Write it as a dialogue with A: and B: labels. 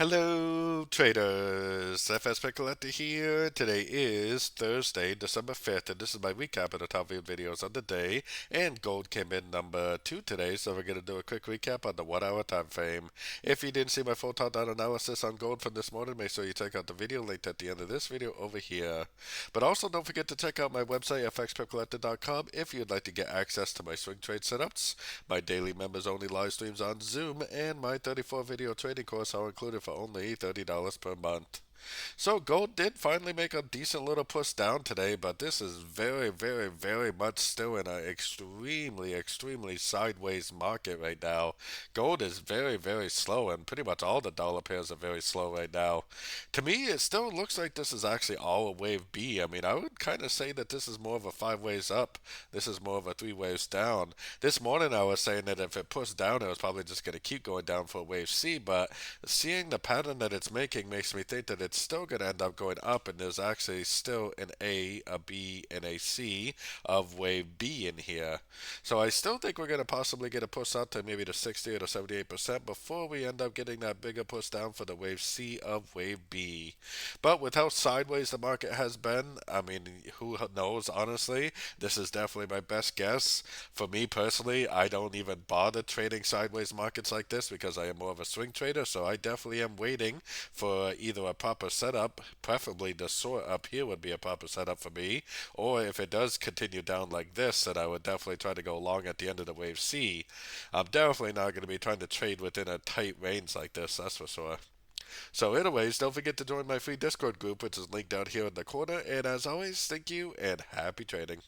A: Hello, traders. FX Pip Collector here. Today is Thursday, December 5th, and this is my recap of the top viewed videos of the day. And gold came in number 2 today, so we're going to do a quick recap on the 1 hour time frame. If you didn't see my full top-down analysis on gold from this morning, make sure you check out the video linked at the end of this video over here. But also don't forget to check out my website, fxpipcollector.com, if you'd like to get access to my swing trade setups, my daily members-only live streams on Zoom, and my 34-video trading course are included for only $30 per month. So gold did finally make a decent little push down today, but this is very much still in an extremely sideways market right now. Gold is very slow, and pretty much all the dollar pairs are very slow right now. To me, it still looks like this is actually all a wave B. I mean, I would kind of say that this is more of a 5 ways up. This is more of a 3 ways down. This morning I was saying that if it pushed down, it was probably just going to keep going down for a wave C, but seeing the pattern that it's making makes me think that it's still going to end up going up, and there's actually still an A, a B, and a C of wave B in here. So I still think we're going to possibly get a push out to maybe the 60 or the 78% before we end up getting that bigger push down for the wave C of wave B. But with how sideways the market has been, I mean, who knows, honestly? This is definitely my best guess. For me personally, I don't even bother trading sideways markets like this because I am more of a swing trader, so I definitely am waiting for either a proper setup, preferably the sort up here would be a proper setup for me, or if it does continue down like this, then I would definitely try to go long at the end of the wave C. I'm definitely not going to be trying to trade within a tight range like this, that's for sure. So anyways, don't forget to join my free Discord group, which is linked down here in the corner, and as always, thank you and happy trading.